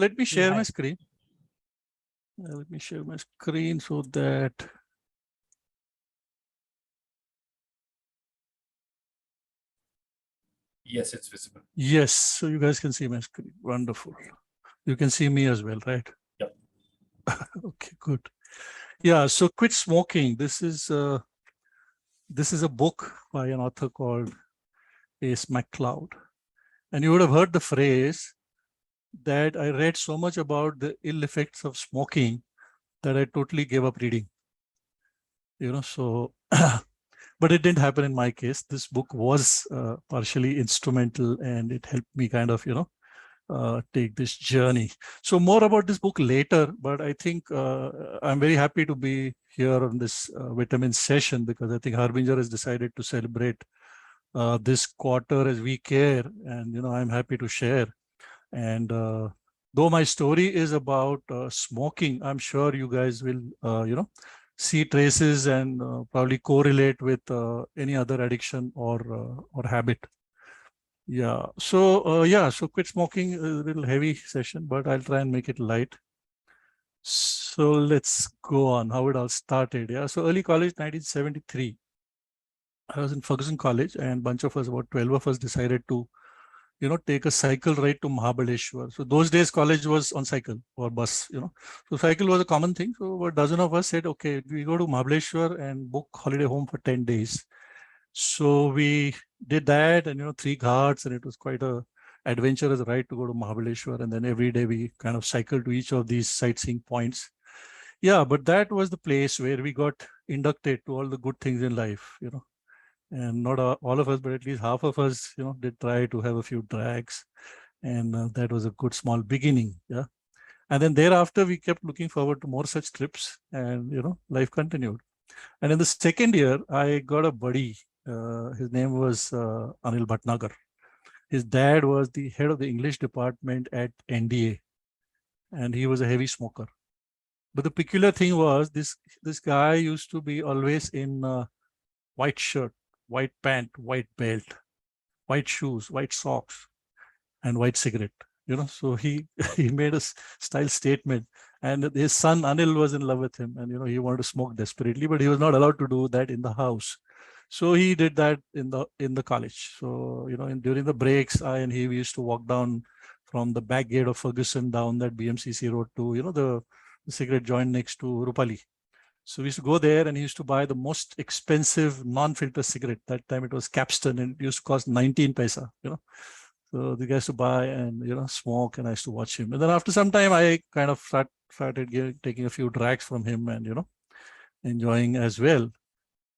let me share Hi. my screen. Let me share my screen so that Yes, it's visible. yes, so you guys can see my screen. Wonderful. You can see me as well, right? Yep. Okay, good. Yeah, so Quit Smoking. This is a book by an author called Ace McCloud. And you would have heard the phrase that I read so much about the ill effects of smoking that I totally gave up reading. So but it didn't happen in my case. This book was partially instrumental, and it helped me kind of, take this journey. So more about this book later, but I think I'm very happy to be here on this vitamin session, because I think Harbinger has decided to celebrate this quarter as We Care, and I'm happy to share. And though my story is about smoking, I'm sure you guys will see traces and probably correlate with any other addiction or habit. Yeah. So Quit Smoking is a little heavy session, but I'll try and make it light. So let's go on how it all started. Yeah. So early college, 1973. I was in Ferguson College, and a bunch of us, about 12 of us, decided to take a cycle ride to Mahabaleshwar. So those days, college was on cycle or bus. So cycle was a common thing. So a dozen of us said, okay, we go to Mahabaleshwar and book holiday home for 10 days. So we did that, and 3 ghats, and it was quite a adventurous ride to go to Mahabaleshwar. And then every day we kind of cycled to each of these sightseeing points. Yeah, but that was the place where we got inducted to all the good things in life. And not all of us, but at least half of us, did try to have a few drags. And that was a good small beginning. Yeah. And then thereafter, we kept looking forward to more such trips, and, life continued. And in the second year, I got a buddy. His name was Anil Bhatnagar. His dad was the head of the English department at NDA, and he was a heavy smoker. But the peculiar thing was this guy used to be always in white shirt, white pant, white belt, white shoes, white socks, and white cigarette. So he he made a style statement, and his son Anil was in love with him, and he wanted to smoke desperately, but he was not allowed to do that in the house. So he did that in the college. So during the breaks, I and he, we used to walk down from the back gate of Ferguson down that BMCC road to the cigarette joint next to Rupali. So we used to go there, and he used to buy the most expensive non-filter cigarette. That time it was Capstan, and it used to cost 19 paisa. So the guys to buy and smoke, and I used to watch him. And then after some time, I kind of started taking a few drags from him, and enjoying as well.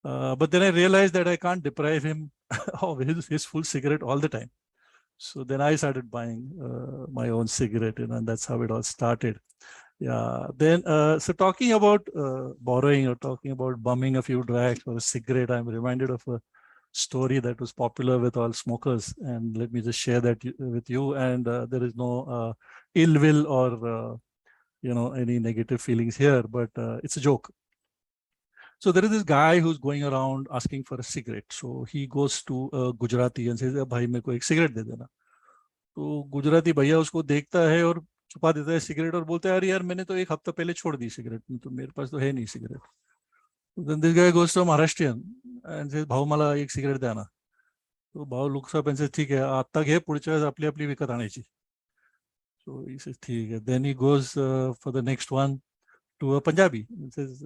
But then I realized that I can't deprive him of his full cigarette all the time. So then I started buying my own cigarette, and that's how it all started. Yeah. Then, so talking about borrowing, or talking about bumming a few drags for a cigarette, I'm reminded of a story that was popular with all smokers. And let me just share that with you. And there is no ill will or, any negative feelings here, but it's a joke. So there is this guy who's going around asking for a cigarette. So he goes to a Gujarati and says, "Bhai, मेरे को एक cigarette दे देना." तो गुजराती भैया उसको देखता है और छुपा देता है सिगरेट, और बोलता है, अरे यार मैंने तो 1 हफ्ता पहले छोड़ दी सिगरेट, तो मेरे पास तो है नहीं cigarette. Then this guy goes to a Maharashtrian and says, भाऊ मला एक सिगरेट द्या ना. तो भाऊ looks up and says, ठीक आहे, आता घे, पुढच्या वेळेस आपली आपली विकत आणायची. So he says, ठीक आहे. Then he goes for the next one to a Punjabi and says,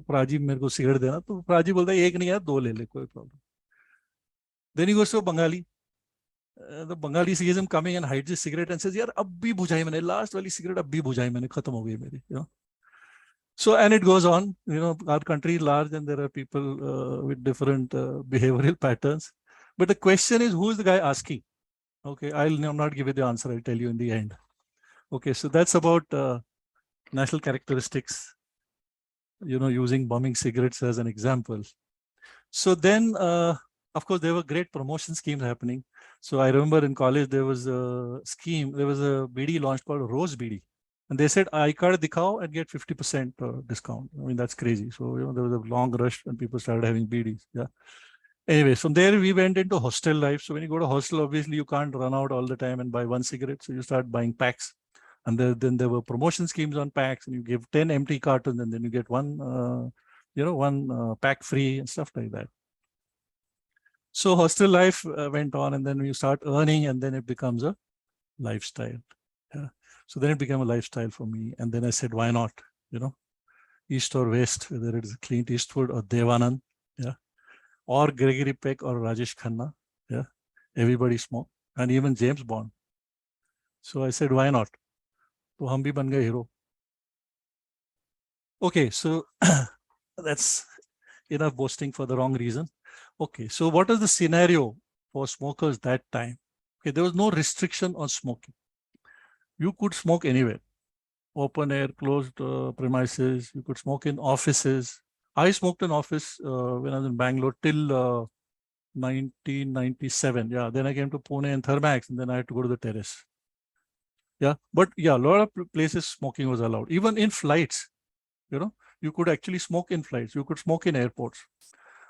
प्राजी मेरे को सिगरेट देना. तो प्राजी बोलता है, एक नहीं यार, 2 ले ले, कोई problem. Then he goes to a Bengali. The Bengali sees him coming and hides his cigarette and says, यार अब भी बुझाई मैंने, लास्ट वाली सिगरेट अब भी बुझाई मैंने, खत्म हो गई मेरी. So, and it goes on. Our country is large, and there are people with different behavioral patterns. But the question is, who is the guy asking? Okay, I'll not give you the answer. I'll tell you in the end. Okay, so that's about national characteristics, using bumming cigarettes as an example. So then, of course, there were great promotion schemes happening. So I remember in college, there was a scheme, there was a BD launched called Rose BD. And they said, iCard dikhao and get 50% discount. I mean, that's crazy. So, there was a long rush and people started having BDs. Yeah. Anyway, from there, we went into hostel life. So when you go to hostel, obviously, you can't run out all the time and buy one cigarette. So you start buying packs. And then there were promotion schemes on packs, and you give 10 empty cartons, and then you get one, one pack free and stuff like that. So hostel life went on, and then you start earning, and then it becomes a lifestyle. Yeah. So then it became a lifestyle for me. And then I said, why not? East or West, whether it is Clint Eastwood or Devanand, yeah, or Gregory Peck or Rajesh Khanna, yeah, everybody smoked, and even James Bond. So I said, why not? So hum bhi ban gaye hero. Okay, so that's enough boasting for the wrong reason. Okay, so what is the scenario for smokers that time? Okay, there was no restriction on smoking. You could smoke anywhere, open air, closed premises. You could smoke in offices. I smoked in office when I was in Bangalore till 1997. Yeah, then I came to Pune and Thermax, and then I had to go to the terrace. Yeah, but yeah, a lot of places smoking was allowed. Even in flights, you could actually smoke in flights. You could smoke in airports.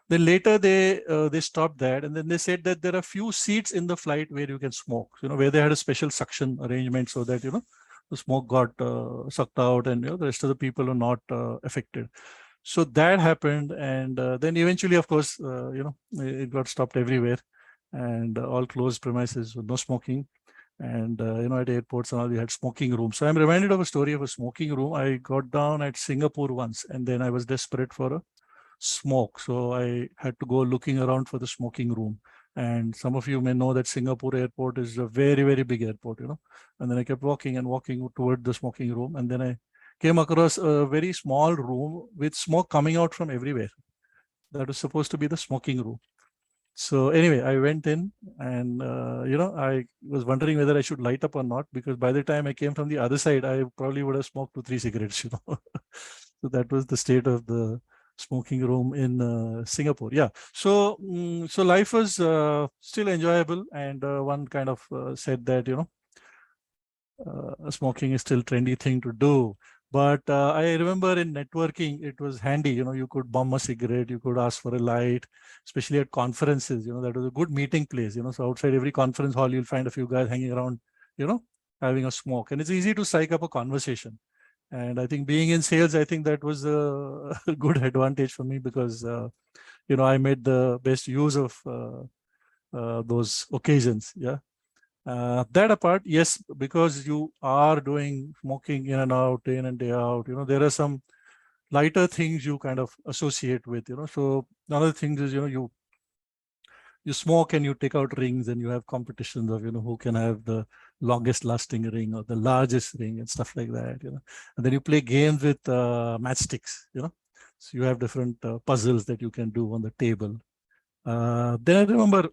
Then later they stopped that, and then they said that there are few seats in the flight where you can smoke. Where they had a special suction arrangement so that the smoke got sucked out, and the rest of the people are not affected. So that happened, and then eventually, of course, it got stopped everywhere, and all closed premises with no smoking. And at airports and all, we had smoking rooms. So I'm reminded of a story of a smoking room. I got down at Singapore once, and then I was desperate for a smoke. So I had to go looking around for the smoking room. And some of you may know that Singapore airport is a very, very big airport, And then I kept walking and walking toward the smoking room. And then I came across a very small room with smoke coming out from everywhere. That was supposed to be the smoking room. So anyway, I went in, and I was wondering whether I should light up or not, because by the time I came from the other side, I probably would have smoked 2-3 cigarettes. So that was the state of the smoking room in Singapore. Yeah. So so life was still enjoyable, and one kind of said that smoking is still trendy thing to do. But I remember in networking, it was handy. You could bum a cigarette, you could ask for a light, especially at conferences. That was a good meeting place. So outside every conference hall, you'll find a few guys hanging around, having a smoke, and it's easy to strike up a conversation. And I think being in sales, I think that was a good advantage for me, because I made the best use of those occasions. Yeah. That apart, yes, because you are doing smoking in and out, day in and day out, there are some lighter things you kind of associate with, So another thing is, you smoke and you take out rings, and you have competitions of, who can have the longest lasting ring or the largest ring and stuff like that, And then you play games with matchsticks, So you have different puzzles that you can do on the table. Then I remember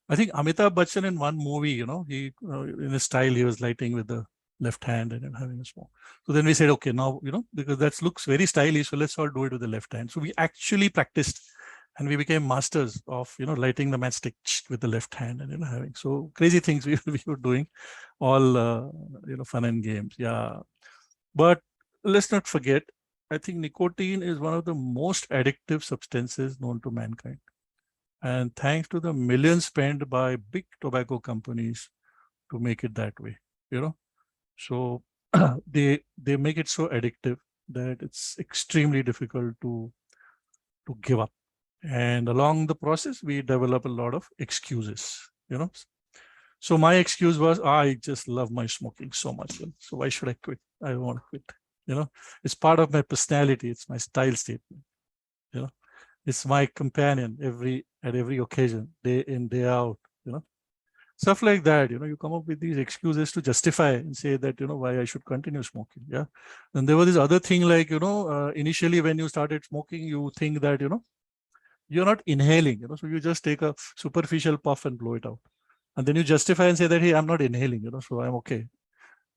I think Amitabh Bachchan in one movie, he in his style, he was lighting with the left hand and having a smoke. So then we said, okay, now, because that looks very stylish, so let's all do it with the left hand. So we actually practiced, and we became masters of, lighting the matchstick with the left hand and, having so crazy things we were doing, all, fun and games. Yeah. But let's not forget, I think nicotine is one of the most addictive substances known to mankind. And thanks to the millions spent by big tobacco companies to make it that way, So they make it so addictive that it's extremely difficult to give up. And along the process, we develop a lot of excuses, So my excuse was, I just love my smoking so much. So why should I quit? I don't want to quit. It's part of my personality. It's my style statement. It's my companion at every occasion, day in, day out, stuff like that. You come up with these excuses to justify and say that, why I should continue smoking. Yeah. And there was this other thing, like, initially when you started smoking, you think that, you're not inhaling, so you just take a superficial puff and blow it out. And then you justify and say that, hey, I'm not inhaling, so I'm okay.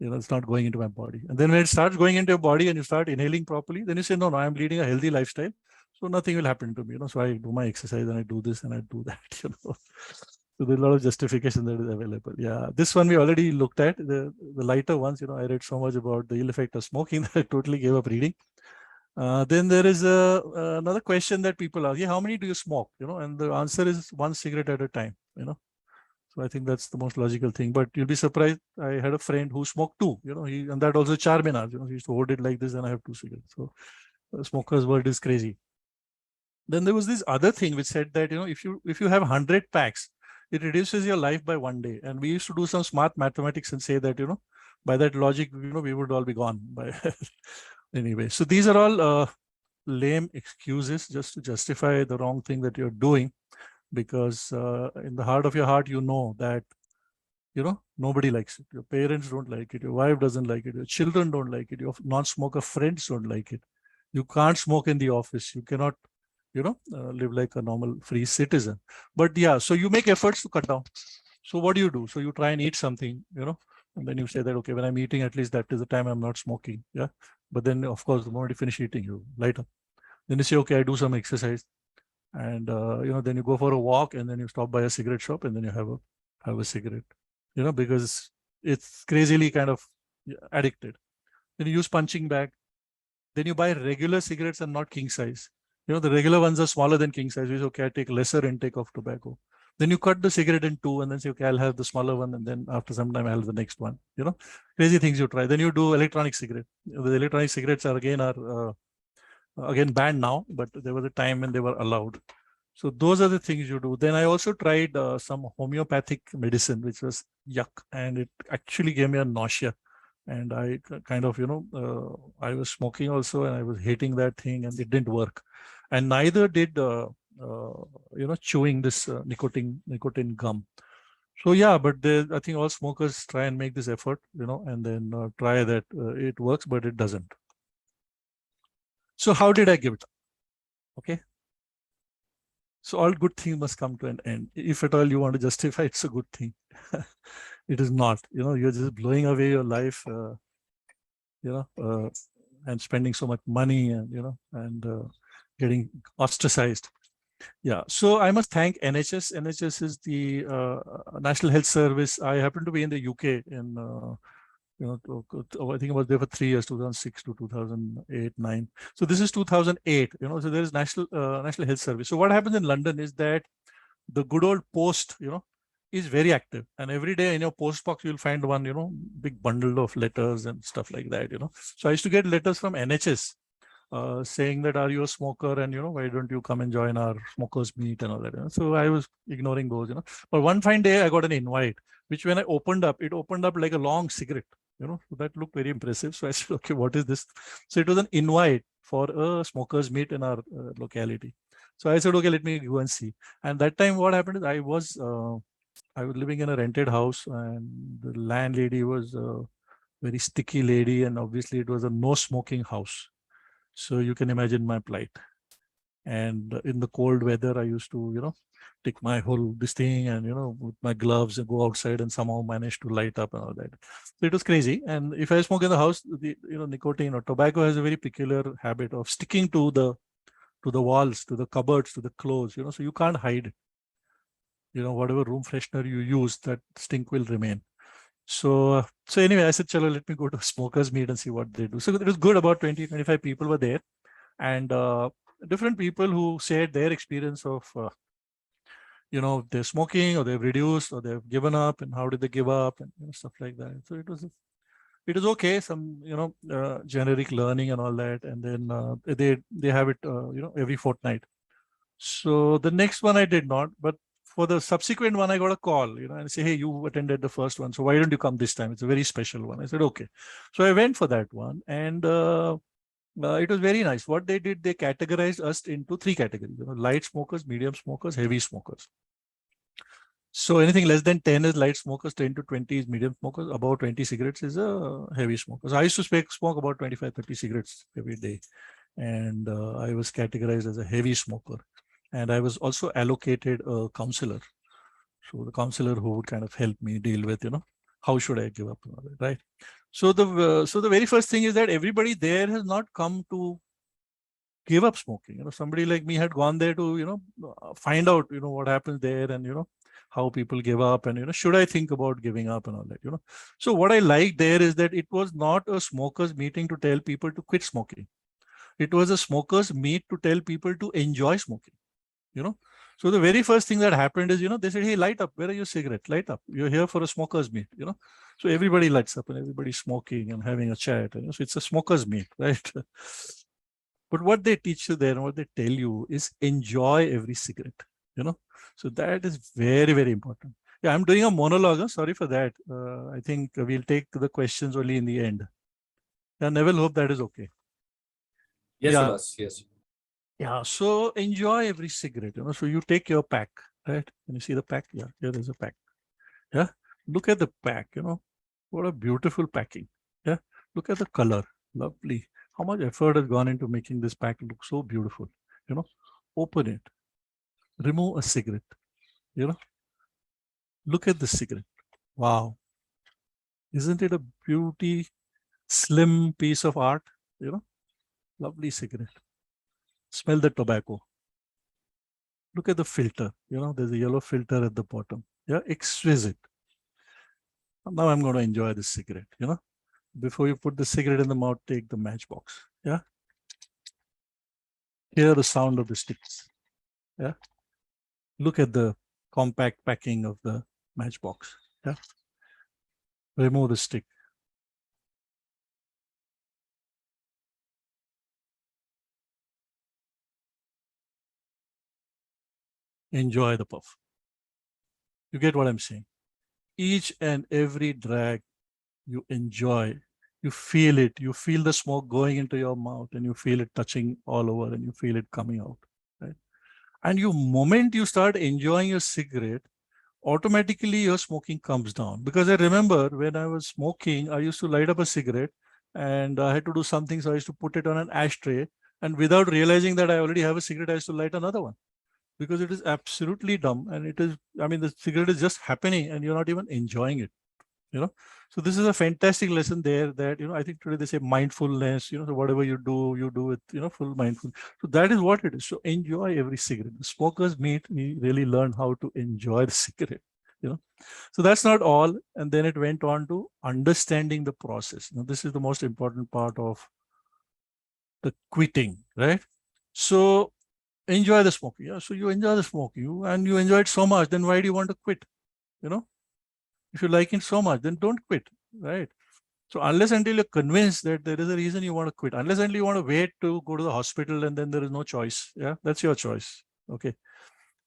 It's not going into my body. And then when it starts going into your body and you start inhaling properly, then you say, no, I'm leading a healthy lifestyle. So nothing will happen to me, So I do my exercise and I do this and I do that, So there's a lot of justification that is available. Yeah. This one we already looked at, the lighter ones, I read so much about the ill effect of smoking that I totally gave up reading. Then there is another question that people ask, yeah, how many do you smoke? And the answer is one cigarette at a time, So I think that's the most logical thing. But you'll be surprised. I had a friend who smoked two, and that also Charminar, he used to hold it like this and I have two cigarettes. So the smoker's world is crazy. Then there was this other thing which said that, if you have 100 packs, it reduces your life by 1 day. And we used to do some smart mathematics and say that, by that logic, we would all be gone by anyway. So these are all lame excuses just to justify the wrong thing that you're doing, because in the heart of your heart, that, nobody likes it. Your parents don't like it. Your wife doesn't like it. Your children don't like it. Your non-smoker friends don't like it. You can't smoke in the office. You cannot, live like a normal free citizen. But yeah, so you make efforts to cut down. So what do? So you try and eat something, and then you say that, okay, when I'm eating, at least that is the time I'm not smoking. Yeah. But then, of course, the moment you finish eating, you light up. Then you say, okay, I do some exercise. And, then you go for a walk, and then you stop by a cigarette shop, and then you have a cigarette, because it's crazily kind of addicted. Then you use punching bag. Then you buy regular cigarettes and not king size. The regular ones are smaller than king size. You say, okay, I take lesser intake of tobacco. Then you cut the cigarette in two and then say, okay, I'll have the smaller one. And then after some time, I'll have the next one. Crazy things you try. Then you do electronic cigarette. The electronic cigarettes are again banned now, but there was a time when they were allowed. So those are the things you do. Then I also tried some homeopathic medicine, which was yuck. And it actually gave me a nausea. And I kind of, I was smoking also, and I was hating that thing, and it didn't work. And neither did, chewing this nicotine gum. So yeah, but I think all smokers try and make this effort, and then try that it works, but it doesn't. So how did I give it up? Okay. So all good things must come to an end. If at all you want to justify it's a good thing. It is not. You're just blowing away your life, and spending so much money, and getting ostracized. Yeah. So I must thank NHS. NHS is the National Health Service. I happen to be in the UK in I think I was there for 3 years, 2006 to 2008, 9. So this is 2008, so there is National Health Service. So what happens in London is that the good old post, is very active. And every day in your post box, you'll find one, big bundle of letters and stuff like that, So I used to get letters from NHS saying that, are you a smoker? And, why don't you come and join our smokers meet and all that. So I was ignoring those, But one fine day I got an invite, which when I opened up, it opened up like a long cigarette. So that looked very impressive. So I said, okay, what is this? So it was an invite for a smokers meet in our locality. So I said, okay, let me go and see. And that time what happened is I was living in a rented house, and the landlady was a very sticky lady. And obviously it was a no smoking house. So you can imagine my plight. And in the cold weather, I used to, take my whole this thing and, with my gloves and go outside and somehow manage to light up and all that. So it was crazy. And if I smoke in the house, the, nicotine or tobacco has a very peculiar habit of sticking to the walls, to the cupboards, to the clothes, so you can't hide it. Whatever room freshener you use, that stink will remain. So anyway, I said, chalo, let me go to smokers meet and see what they do. So it was good. About 20, 25 people were there, and different people who shared their experience of, they're smoking or they've reduced or they've given up, and how did they give up, and stuff like that. So it was okay. Some, generic learning and all that. And then they have it, every fortnight. So the next one I did not, but for the subsequent one, I got a call, and say, hey, you attended the first one, so why don't you come this time? It's a very special one. I said, okay. So I went for that one, and it was very nice. What they did, they categorized us into 3 categories: light smokers, medium smokers, heavy smokers. So anything less than 10 is light smokers, 10 to 20 is medium smokers, above 20 cigarettes is a heavy smoker. So I used to smoke about 25, 30 cigarettes every day, and I was categorized as a heavy smoker. And I was also allocated a counselor. So the counselor who would kind of help me deal with, how should I give up, right? So the very first thing is that everybody there has not come to give up smoking. Somebody like me had gone there to, find out, what happens there, and, how people give up, and, should I think about giving up and all that, So what I liked there is that it was not a smokers meeting to tell people to quit smoking. It was a smokers meet to tell people to enjoy smoking. So the very first thing that happened is, they said, hey, light up. Where are your cigarette? Light up. You're here for a smoker's meet, So everybody lights up and everybody's smoking and having a chat. So it's a smoker's meet, right? But what they teach you there and what they tell you is enjoy every cigarette, So that is very, very important. Yeah, I'm doing a monologue. Sorry for that. I think we'll take the questions only in the end. Yeah, Neville, hope that is okay. Yes, Yeah. Subhash, yes. Yeah, so enjoy every cigarette, So you take your pack, right? Can you see the pack? Yeah, here there's a pack. Yeah, look at the pack, What a beautiful packing. Yeah, look at the color, lovely. How much effort has gone into making this pack look so beautiful, Open it, remove a cigarette, Look at the cigarette. Wow, isn't it a beauty, slim piece of art, Lovely cigarette. Smell the tobacco. Look at the filter, there's a yellow filter at the bottom. Yeah, exquisite. Now I'm going to enjoy this cigarette, Before you put the cigarette in the mouth, take the matchbox. Yeah. Hear the sound of the sticks. Yeah. Look at the compact packing of the matchbox. Yeah. Remove the stick. Enjoy the puff. You get what I'm saying? Each and every drag you enjoy, you feel it. You feel the smoke going into your mouth and you feel it touching all over and you feel it coming out. Right? And moment you start enjoying your cigarette, automatically your smoking comes down. Because I remember when I was smoking, I used to light up a cigarette and I had to do something. So I used to put it on an ashtray. And without realizing that I already have a cigarette, I used to light another one. Because it is absolutely dumb. And it is, the cigarette is just happening and you're not even enjoying it. So this is a fantastic lesson there that, I think today they say mindfulness, so whatever you do with, full mindful. So that is what it is. So enjoy every cigarette. The smokers meet, we really learn how to enjoy the cigarette, So that's not all. And then it went on to understanding the process. Now, this is the most important part of the quitting, right? So enjoy the smoking. Yeah. So you enjoy the smoking and you enjoy it so much, then why do you want to quit? If you like it so much, then don't quit, right? So unless until you're convinced that there is a reason you want to quit, unless until you want to wait to go to the hospital and then there is no choice, yeah, that's your choice, okay?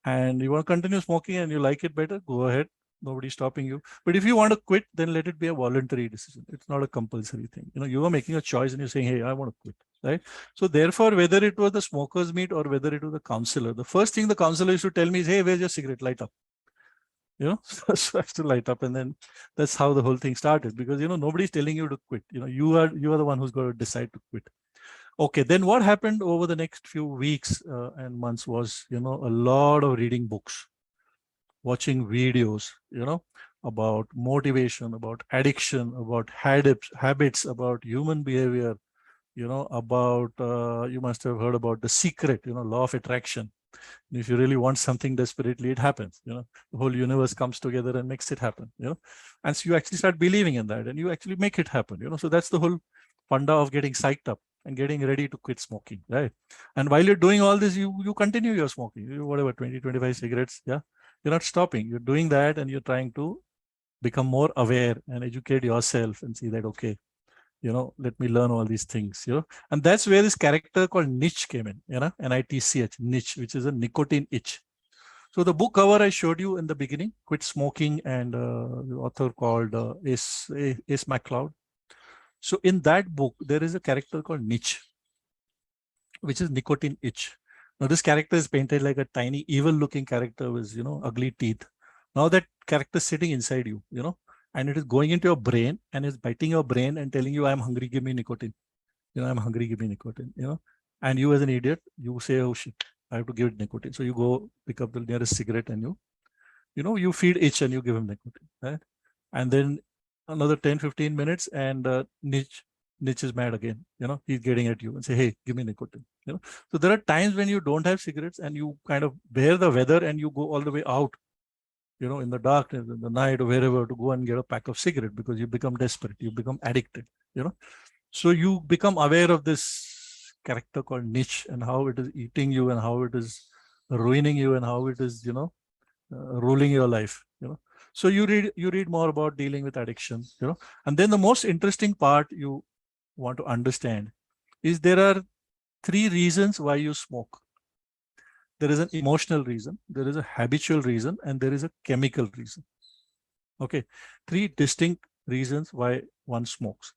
And you want to continue smoking and you like it better, go ahead. Nobody's stopping you. But if you want to quit, then let it be a voluntary decision. It's not a compulsory thing. You are making a choice and you're saying, hey, I want to quit, right? So therefore, whether it was the smokers meet or whether it was the counselor, the first thing the counselor used to tell me is, hey, where's your cigarette? Light up. So I have to light up, and then that's how the whole thing started. Because nobody's telling you to quit. You are the one who's got to decide to quit. Okay, then what happened over the next few weeks and months was a lot of reading books, watching videos, about motivation, about addiction, about habits, about human behavior, about you must have heard about The Secret, law of attraction. If you really want something desperately, it happens. The whole universe comes together and makes it happen. And so you actually start believing in that and you actually make it happen. So that's the whole funda of getting psyched up and getting ready to quit smoking, right? And while you're doing all this, you continue your smoking. Whatever, 20-25 cigarettes, yeah, you're not stopping. You're doing that and you're trying to become more aware and educate yourself and see that, okay, let me learn all these things, and that's where this character called Nitch came in, Nitch, Nitch, which is a nicotine itch. So the book cover I showed you in the beginning, Quit Smoking, and the author called Ace McLeod. So in that book, there is a character called Nitch, which is nicotine itch. Now this character is painted like a tiny evil looking character with, ugly teeth. Now that character is sitting inside you, and it is going into your brain and is biting your brain and telling you, I'm hungry, give me nicotine. I'm hungry, give me nicotine, and you as an idiot, you say, oh shit, I have to give it nicotine. So you go pick up the nearest cigarette and you feed itch and you give him nicotine, right? And then another 10-15 minutes and Nitch is mad again, he's getting at you and say, hey, give me nicotine, So there are times when you don't have cigarettes and you kind of bear the weather and you go all the way out, in the darkness, in the night or wherever, to go and get a pack of cigarette because you become desperate, you become addicted, So you become aware of this character called Nitch and how it is eating you and how it is ruining you and how it is, ruling your life, So you read more about dealing with addiction, and then the most interesting part you want to understand is there are 3 reasons why you smoke. There is an emotional reason, there is a habitual reason, and there is a chemical reason. Okay, 3 distinct reasons why one smokes.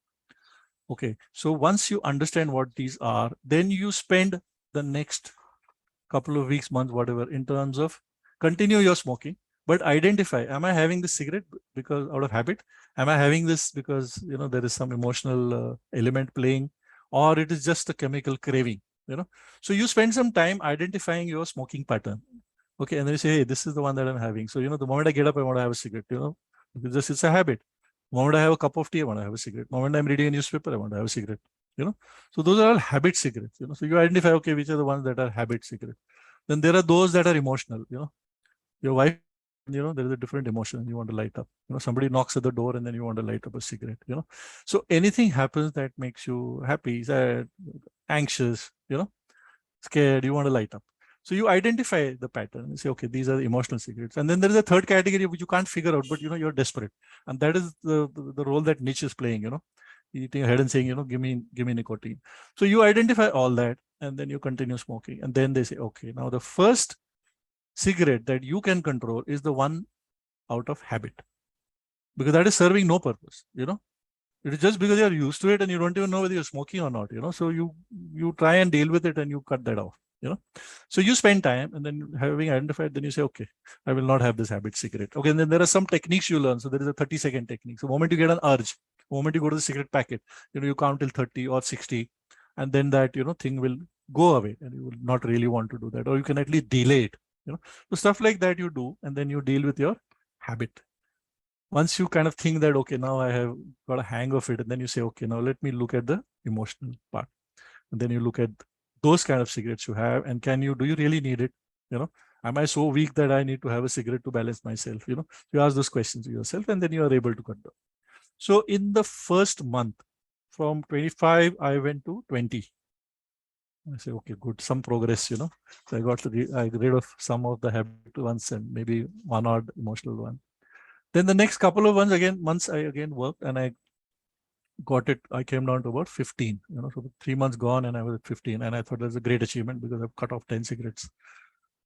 Okay, so once you understand what these are, then you spend the next couple of weeks, months, whatever, in terms of continue your smoking, but identify, am I having this cigarette because out of habit? Am I having this because, there is some emotional element playing, or it is just a chemical craving, So you spend some time identifying your smoking pattern. Okay, and then you say, hey, this is the one that I'm having. So, the moment I get up, I want to have a cigarette, because it's a habit. The moment I have a cup of tea, I want to have a cigarette. The moment I'm reading a newspaper, I want to have a cigarette, So those are all habit cigarettes, So you identify, okay, which are the ones that are habit cigarettes. Then there are those that are emotional, Your wife, there is a different emotion you want to light up. Somebody knocks at the door and then you want to light up a cigarette, So anything happens that makes you happy, sad, anxious, scared, you want to light up. So you identify the pattern and say, okay, these are the emotional cigarettes. And then there is a third category which you can't figure out, but you're desperate. And that is the role that niche is playing, Eating your head and saying, give me nicotine. So you identify all that and then you continue smoking. And then they say, okay, now the first cigarette that you can control is the one out of habit, because that is serving no purpose, It is just because you're used to it and you don't even know whether you're smoking or not, So you try and deal with it and you cut that off, So you spend time, and then having identified, then you say, okay, I will not have this habit cigarette. Okay, and then there are some techniques you learn. So there is a 30-second technique. So the moment you get an urge, the moment you go to the cigarette packet, you count till 30 or 60, and then that, thing will go away and you will not really want to do that, or you can at least delay it, So stuff like that you do, and then you deal with your habit. Once you kind of think that, okay, now I have got a hang of it, and then you say, okay, now let me look at the emotional part. And then you look at those kind of cigarettes you have, and do you really need it? Am I so weak that I need to have a cigarette to balance myself? You ask those questions to yourself, and then you are able to cut down. So in the first month, from 25, I went to 20. I say, okay, good, some progress, So I got rid of some of the habit ones and maybe one odd emotional one. Then the next couple of months I again worked, and I got it. I came down to about 15, so 3 months gone and I was at 15, and I thought that's a great achievement because I've cut off 10 cigarettes.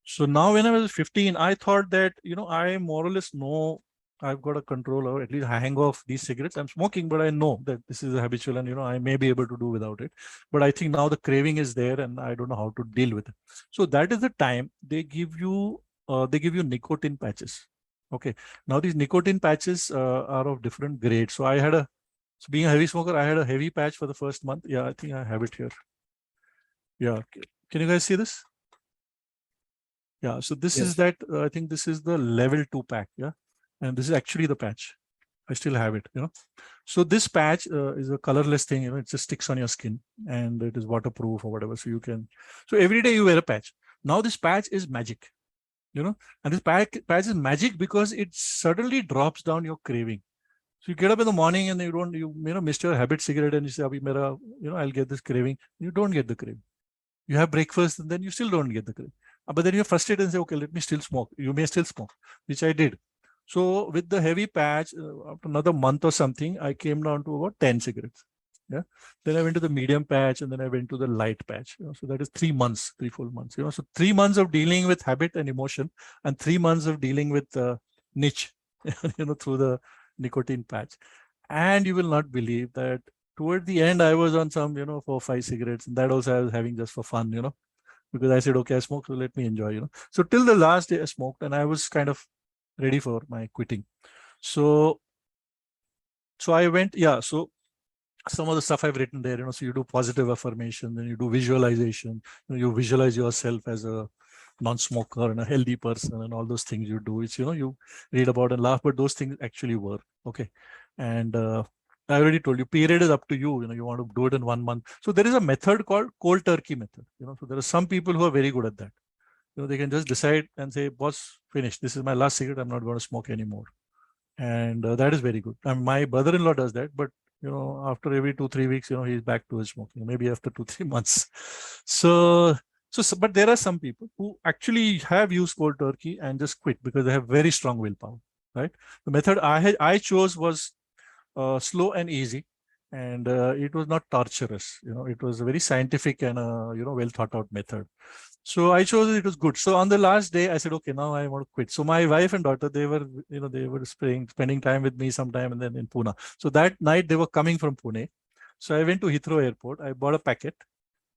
So now when I was 15, I thought that, I more or less know I've got a control or at least hang off these cigarettes. I'm smoking, but I know that this is a habitual and, I may be able to do without it. But I think now the craving is there and I don't know how to deal with it. So that is the time they give you nicotine patches. Okay. Now these nicotine patches are of different grades. So being a heavy smoker, I had a heavy patch for the first month. Yeah, I think I have it here. Yeah. Can you guys see this? Yeah, so this is that, I think this is the level 2 pack, yeah. And this is actually the patch. I still have it, So this patch is a colorless thing, it just sticks on your skin and it is waterproof or whatever. So every day you wear a patch. Now this patch is magic, and this patch is magic because it suddenly drops down your craving. So you get up in the morning and you missed your habit cigarette and you say, I'll get this craving. You don't get the craving. You have breakfast and then you still don't get the craving. But then you're frustrated and say, okay, let me still smoke. You may still smoke, which I did. So with the heavy patch, after another month or something, I came down to about 10 cigarettes. Yeah. Then I went to the medium patch and then I went to the light patch. So that is 3 months, 3 full months. So 3 months of dealing with habit and emotion and 3 months of dealing with niche, through the nicotine patch. And you will not believe that toward the end, I was on some, 4 or 5 cigarettes. And that also I was having just for fun, because I said, okay, I smoke, so let me enjoy, So till the last day I smoked and I was kind of ready for my quitting. So I went, so some of the stuff I've written there, so you do positive affirmation, then you do visualization, you visualize yourself as a non-smoker and a healthy person and all those things you do. It's, you read about and laugh, but those things actually work. Okay. And I already told you, period is up to you. You want to do it in 1 month. So there is a method called cold turkey method. So there are some people who are very good at that. They can just decide and say, boss, finish. This is my last cigarette. I'm not going to smoke anymore. And that is very good. My brother-in-law does that, but after every 2-3 weeks, he's back to his smoking. Maybe after 2-3 months. So But there are some people who actually have used cold turkey and just quit because they have very strong willpower, right? The method I chose was slow and easy, and it was not torturous. It was a very scientific and well thought out method. So I chose it. It was good. So on the last day, I said, okay, now I want to quit. So my wife and daughter, they were spending time with me sometime, and then in Pune. So that night they were coming from Pune. So I went to Heathrow Airport. I bought a packet.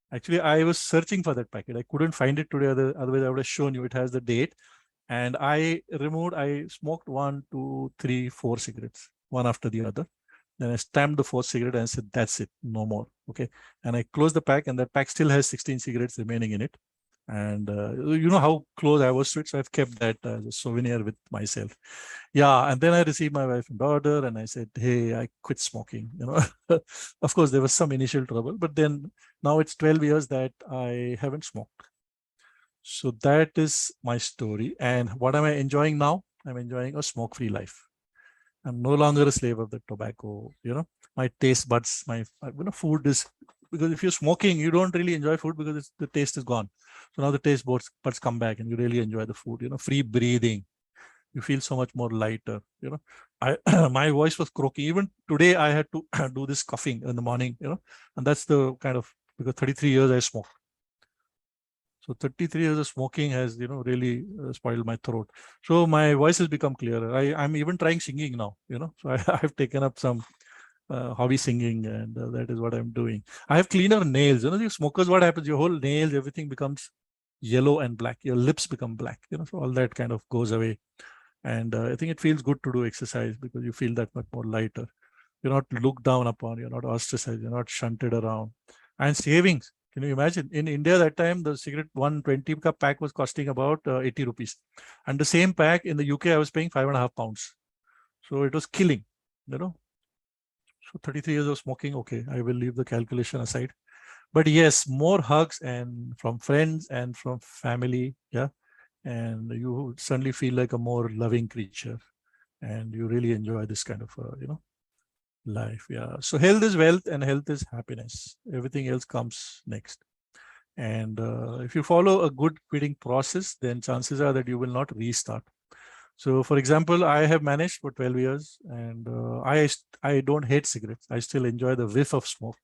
Actually, I was searching for that packet. I couldn't find it today. Otherwise, I would have shown you. It has the date. And I smoked 1, 2, 3, 4 cigarettes, one after the other. Then I stamped the 4th cigarette and said, that's it, no more. Okay. And I closed the pack, and that pack still has 16 cigarettes remaining in it. And you know how close I was to it. So I've kept that as a souvenir with myself. Yeah. And then I received my wife and daughter, and I said, hey, I quit smoking. Of course, there was some initial trouble, but then now it's 12 years that I haven't smoked. So that is my story. And what am I enjoying now? I'm enjoying a smoke-free life. I'm no longer a slave of the tobacco. My taste buds, my food is, because if you're smoking, you don't really enjoy food because the taste is gone. So now the taste buds come back, and you really enjoy the food. Free breathing. You feel so much more lighter. I my voice was croaky. Even today, I had to do this coughing in the morning. And that's the kind of, because 33 years I smoked. So 33 years of smoking has, really spoiled my throat. So my voice has become clearer. I'm even trying singing now, So I've taken up some hobby singing, and that is what I'm doing. I have cleaner nails. The smokers, what happens? Your whole nails, everything becomes yellow and black. Your lips become black, so all that kind of goes away. And I think it feels good to do exercise because you feel that much more lighter. You're not looked down upon. You're not ostracized. You're not shunted around. And savings. Can you imagine? In India, that time, the cigarette 120 ka pack was costing about 80 rupees. And the same pack in the UK, I was paying £5.5. So it was killing, So 33 years of smoking, okay, I will leave the calculation aside. But yes, more hugs and from friends and from family, yeah. And you suddenly feel like a more loving creature. And you really enjoy this kind of, life. Yeah. So health is wealth and health is happiness. Everything else comes next. And if you follow a good quitting process, then chances are that you will not restart. So, for example, I have managed for 12 years, and I don't hate cigarettes. I still enjoy the whiff of smoke.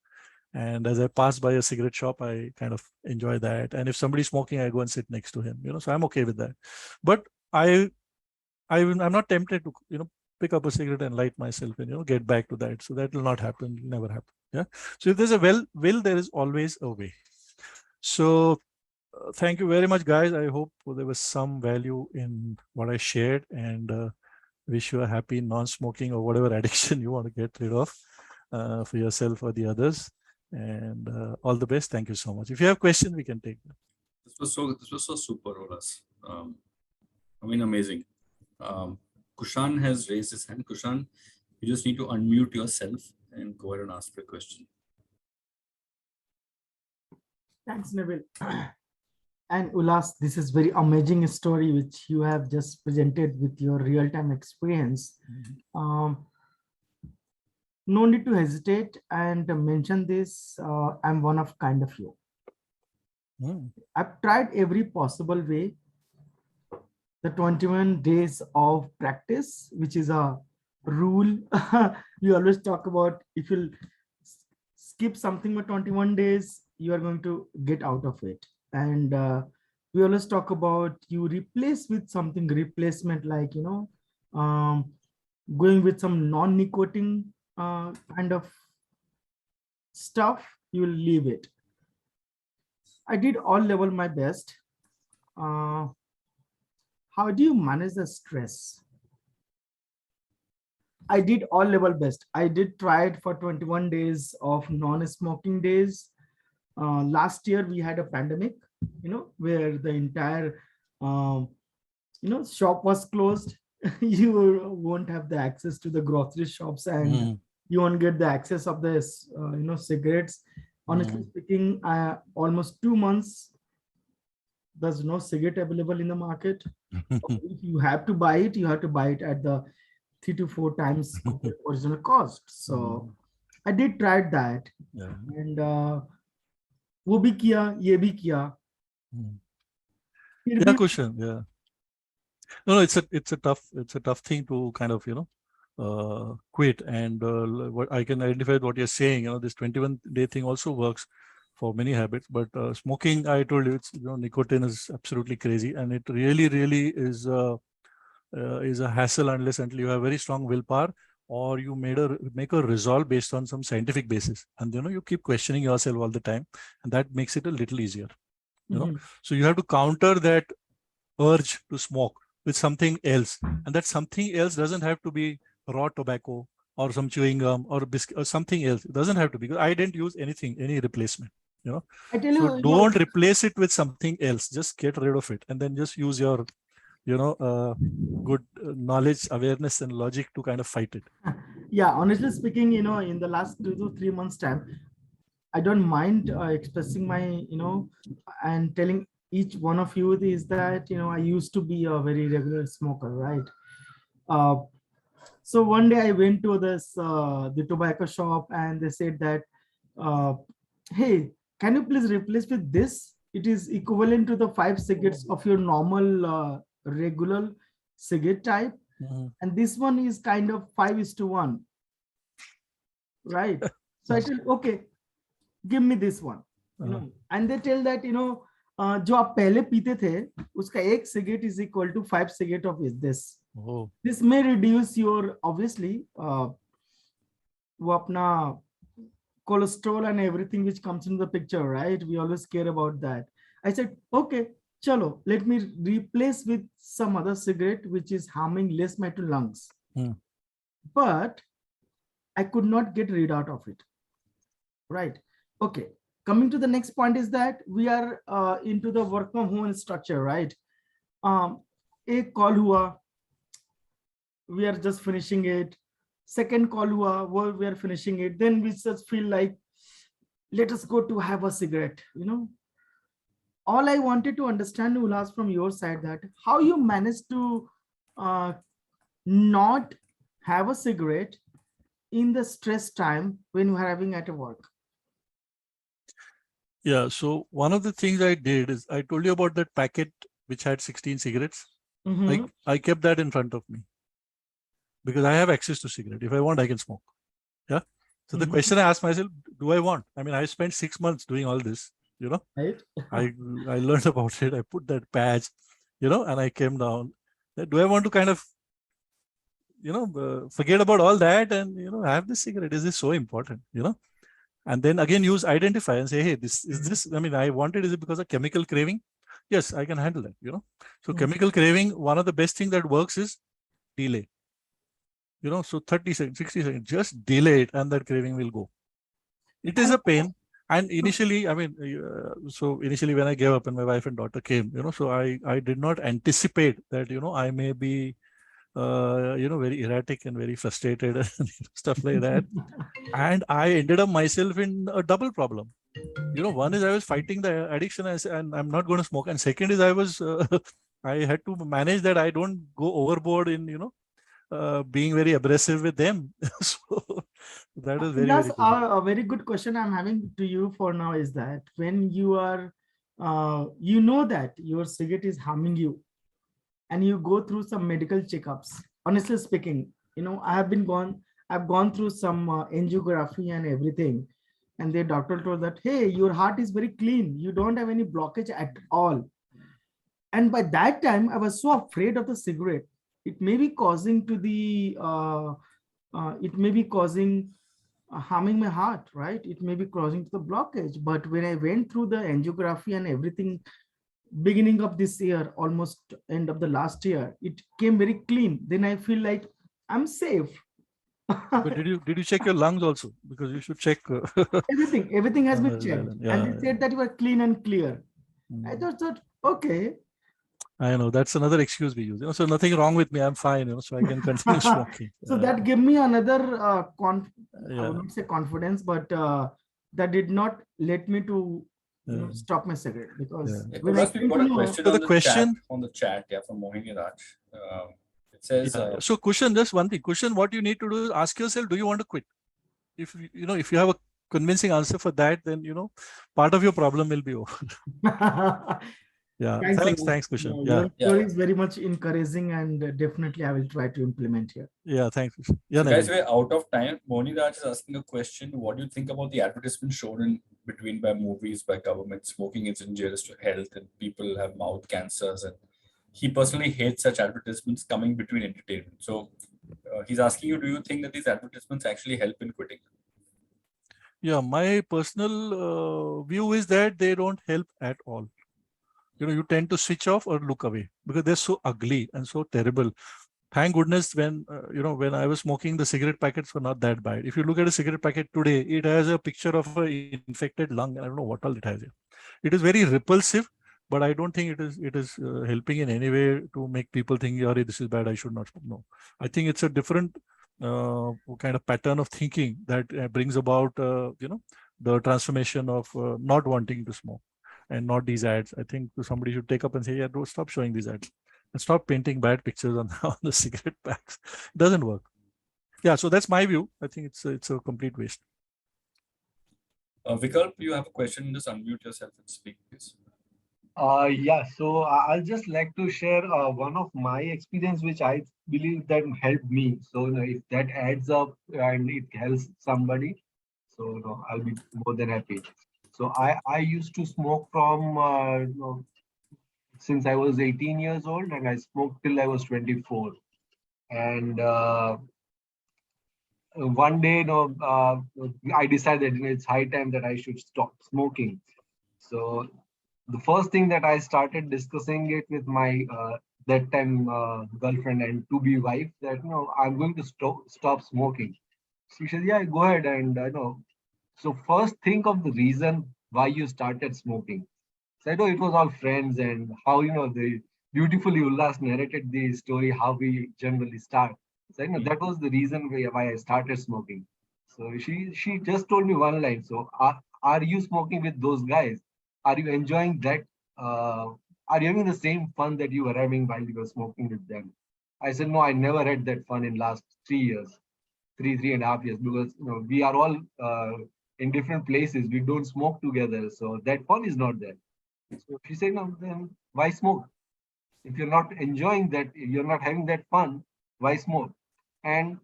And as I pass by a cigarette shop, I kind of enjoy that. And if somebody's smoking, I go and sit next to him. So I'm okay with that. But I'm not tempted to pick up a cigarette and light myself and get back to that. So that will not happen. It'll never happen. Yeah. So if there's a will, there is always a way. So thank you very much, guys. I hope there was some value in what I shared, and wish you a happy non-smoking or whatever addiction you want to get rid of for yourself or the others. And all the best. Thank you so much. If you have questions, we can take them. This was so super, Rolas. Amazing. Kushan has raised his hand. Kushan, you just need to unmute yourself and go ahead and ask the question. Thanks, Nabil. And Ulas, this is very amazing story which you have just presented with your real-time experience. No need to hesitate and mention this. I'm one of kind of you. I've tried every possible way. The 21 days of practice, which is a rule. We always talk about, if you skip something for 21 days, you are going to get out of it. And we always talk about you replace with something, replacement, like, going with some non-nicotine kind of stuff, you will leave it. I did all level my best. How do you manage the stress? I did all level best. I did try it for 21 days of non-smoking days. Last year we had a pandemic, where the entire, shop was closed. You won't have the access to the grocery shops, and you won't get the access of this, cigarettes. Honestly speaking, almost 2 months, there's no cigarette available in the market. If you have to buy it, you have to buy it at the 3 to 4 times original cost. So I did try that, and wo bhi kiya, ye bhi kiya. Mm. It'll Yeah, be- Kushan. Yeah. No, it's a tough thing to kind of, quit. And what I can identify with what you're saying, this 21-day thing also works for many habits, but smoking, I told you, it's, nicotine is absolutely crazy, and it really is a hassle until you have very strong willpower, or you make a resolve based on some scientific basis, and you keep questioning yourself all the time, and that makes it a little easier. Mhm. So you have to counter that urge to smoke with something else, and that something else doesn't have to be raw tobacco or some chewing gum or biscuit or something else. It doesn't have to be, because I didn't use any replacement. I tell So you, don't replace it with something else. Just get rid of it, and then just use your good knowledge, awareness, and logic to kind of fight it. yeah, honestly speaking, in the last 2 to 3 months time, I don't mind expressing my, and telling each one of you is that, I used to be a very regular smoker, right? Uh, so one day I went to the tobacco shop, and they said that, uh, hey, can you please replace with this? It is equivalent to the 5 cigarettes of your normal regular cigarette type. Mhm. And this one is kind of 5:1, right? So I tell, okay, give me this one, and they tell that, जो आप पहले पीते थे उसका 1 cigarette is equal to 5 cigarette of this. Oh. This may reduce your, obviously, वो अपना cholesterol and everything which comes into the picture, right? We always care about that. I said, okay, chalo, let me replace with some other cigarette which is harming less my lungs. But I could not get rid out of it, right? Okay, coming to the next point is that we are into the work from home structure, right? A call hua, we are just finishing it. Second call hua, we are finishing it. Then we just feel like, let us go to have a cigarette, All I wanted to understand, Ulhas, from your side, that how you managed to not have a cigarette in the stress time when you are having at work. Yeah, so one of the things I did is, I told you about that packet which had 16 cigarettes. I kept that in front of me, because I have access to cigarette. If I want, I can smoke. Yeah. So the question I asked myself, do I want? I mean, I spent 6 months doing all this, Right. I learned about it. I put that patch, and I came down. Do I want to kind of, forget about all that and, have this cigarette? Is this so important? And then again, use identify and say, hey, I mean, I wanted, is it because of chemical craving? Yes, I can handle that, So chemical craving, one of the best things that works is delay. So 30 seconds, 60 seconds, just delay it, and that craving will go. It is a pain. And initially, I mean, so initially when I gave up and my wife and daughter came, so I did not anticipate that, I may be, very erratic and very frustrated and stuff like that. And I ended up myself in a double problem. One is I was fighting the addiction and I'm not going to smoke. And second is I had to manage that I don't go overboard in, being very abrasive with them. So that is very, That's very good. a very good question I'm having to you for now, is that when you are, you know that your cigarette is harming you, and you go through some medical checkups. Honestly speaking, I've gone through some angiography and everything, and the doctor told that, hey, your heart is very clean. You don't have any blockage at all. And by that time, I was so afraid of the cigarette. It may be causing to the, it may be causing harming my heart, right? It may be causing to the blockage. But when I went through the angiography and everything, beginning of this year, almost end of the last year, it came very clean. Then I feel like I'm safe. But did you check your lungs also? Because you should check. Everything has been checked, Yeah, and they said that you are clean and clear. I thought, okay. I know that's another excuse we use. So nothing wrong with me. I'm fine. So I can continue smoking. So that gave me another I Yeah. would not say confidence, but that did not let me to stop my cigarette, because when I we came got to a know, question So on the question, on the chat, yeah, from Mohini Raj. It says, so Kushan, just one thing. Kushan, what you need to do is ask yourself, do you want to quit? If if you have a convincing answer for that, then part of your problem will be over. Yeah. Thanks a lot. Thanks, Kushan. Your Yeah. Yeah. story is very much encouraging, and definitely I will try to implement here. Yeah. Thanks, Kushan. Yeah. So guys, Naveen. we're out of time. Moni Raj is asking a question. What do you think about the advertisements shown in between by movies, by government? Smoking is injurious to health and people have mouth cancers. And he personally hates such advertisements coming between entertainment. So he's asking you, do you think that these advertisements actually help in quitting? Yeah. My personal view is that they don't help at all. You tend to switch off or look away because they're so ugly and so terrible. Thank goodness when I was smoking, the cigarette packets were not that bad. If you look at a cigarette packet today, it has a picture of an infected lung. I don't know what all it has here. It is very repulsive, but I don't think it is helping in any way to make people think, "Yeah, this is bad. I should not smoke." No, I think it's a different kind of pattern of thinking that brings about the transformation of not wanting to smoke and not these ads. I think somebody should take up and say, "Yeah, don't stop showing these ads." And stop painting bad pictures on, on the cigarette packs. It doesn't work. Yeah, so that's my view. I think it's a complete waste. Vikalp, you have a question. Just unmute yourself and speak, please. Yeah, so I'll just like to share one of my experience, which I believe that helped me. So if that adds up and it helps somebody, so I'll be more than happy. So I used to smoke from since I was 18 years old, and I smoked till I was 24. And one day, I decided it's high time that I should stop smoking. So the first thing that I started discussing it with my that time girlfriend and to-be wife, that I'm going to stop smoking. She said, "Yeah, go ahead." And so first think of the reason why you started smoking. So I know it was all friends, and how they beautifully Ullas narrated the story how we generally start. So that was the reason why I started smoking. So she just told me one line. So are you smoking with those guys? Are you enjoying that? Are you having the same fun that you were having while you were smoking with them? I said, no, I never had that fun in last 3 years, 3.5 years, because we are all in different places. We don't smoke together, so that fun is not there. So she said, no, then why smoke? If you're not enjoying that, if you're not having that fun, why smoke? And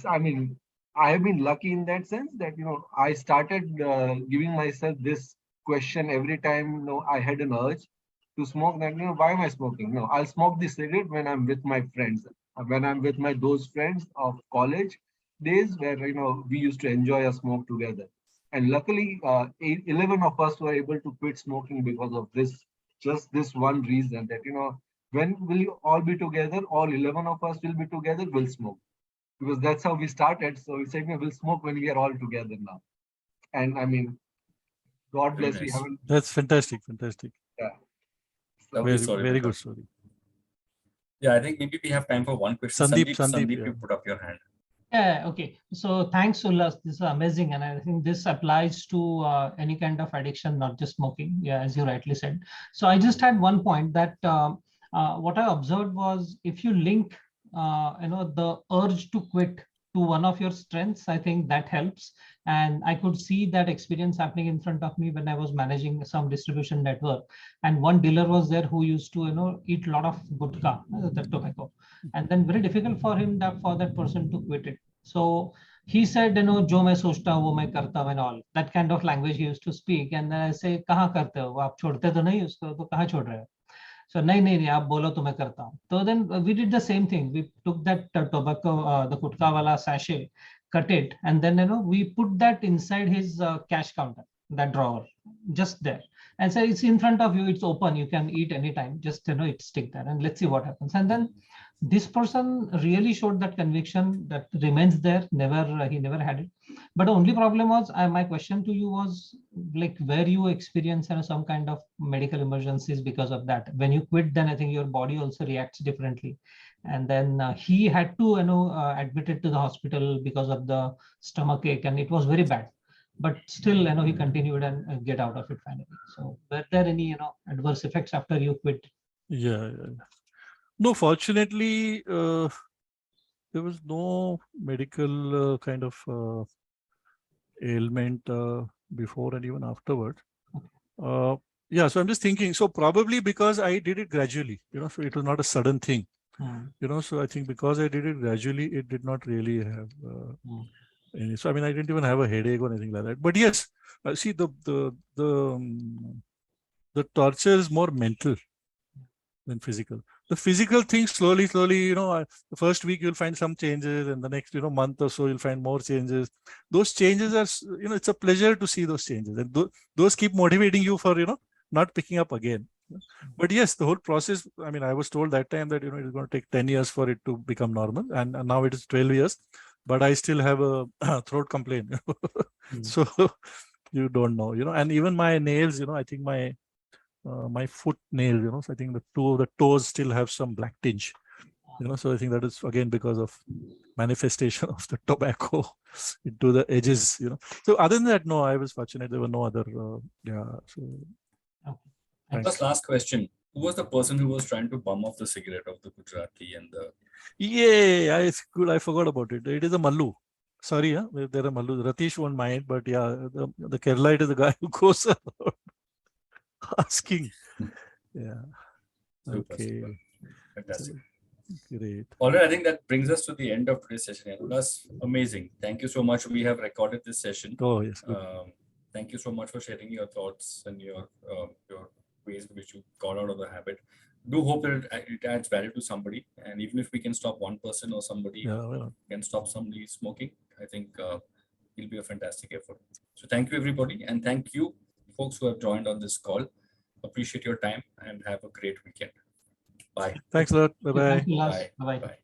I mean, I have been lucky in that sense that I started giving myself this question every time I had an urge to smoke. That why am I smoking? No, I'll smoke the cigarette when I'm with my friends, when I'm with those friends of college days where we used to enjoy a smoke together. And luckily, 11 of us were able to quit smoking because of this, just this one reason that when will you all be together? All 11 of us will be together. We'll smoke, because that's how we started. So we said we'll smoke when we are all together now. And I mean, God Very bless. We nice. haven't. That's fantastic. Fantastic. Yeah. Lovely story, Very Vikalp. good story. Yeah, I think maybe we have time for one question. Sandeep, Sandeep, yeah. you put up your hand. Yeah, okay. So thanks, Ullas. This is amazing. And I think this applies to any kind of addiction, not just smoking. Yeah, as you rightly said. So I just had one point that what I observed was, if you link, the urge to quit to one of your strengths, I think that helps. And I could see that experience happening in front of me when I was managing some distribution network. And one dealer was there who used to, eat a lot of gutka, the tobacco. And then very difficult for him, for that person to quit it. So he said, jo main sochta hu, wo main karta hu and all. That kind of language he used to speak. And then I say, kahan karte ho? Aap chhodte to nahi usko, to kahan chhod rahe ho? So nahi, aap bolo to main karta hu. So then we did the same thing. We took that tobacco, the gutka wala sachet, cut it, and then we put that inside his cash counter, that drawer, just there. And so it's in front of you, it's open, you can eat anytime, just it stick there and let's see what happens. And then this person really showed that conviction that remains there. He never had it. But the only problem was, my question to you was, like, where you experience some kind of medical emergencies because of that. When you quit, then I think your body also reacts differently. And then he had to admitted to the hospital because of the stomach ache, and it was very bad. But still, he continued and get out of it finally. So were there any adverse effects after you quit? Yeah. No, fortunately, there was no medical kind of ailment before and even afterwards. Yeah, so I'm just thinking, so probably because I did it gradually, so it was not a sudden thing, so I think because I did it gradually, it did not really have any, so I mean, I didn't even have a headache or anything like that. But yes, see, the torture is more mental than physical. The physical thing slowly, the first week you'll find some changes, and the next, month or so you'll find more changes. Those changes are, it's a pleasure to see those changes, and those keep motivating you for, not picking up again. But yes, the whole process, I mean, I was told that time that, it's going to take 10 years for it to become normal, and now it is 12 years, but I still have a throat complaint. So you don't know, and even my nails, I think my foot nail, so I think the two of the toes still have some black tinge, so I think that is again because of manifestation of the tobacco into the edges, So other than that, no, I was fortunate. There were no other, So thanks. Just last question. Who was the person who was trying to bum off the cigarette of the Gujarati and the... Yeah, it's good. I forgot about it. It is a Mallu. Sorry, there are Mallu. Ratish won't mind, but yeah, the Keralite is the guy who goes around asking. Yeah. Super, Okay. super. Fantastic. Great. All right, I think that brings us to the end of today's session. That's amazing. Thank you so much. We have recorded this session. Oh, yes. Good. Thank you so much for sharing your thoughts and your ways in which you got out of the habit. Do hope that it adds value to somebody. And even if we can stop one person or somebody can stop somebody smoking, I think it'll be a fantastic effort. So thank you, everybody. And thank you, folks who have joined on this call. Appreciate your time and have a great weekend. Bye. Thanks a lot. Bye-bye. Thank you, Lars. Bye. Bye-bye. Bye.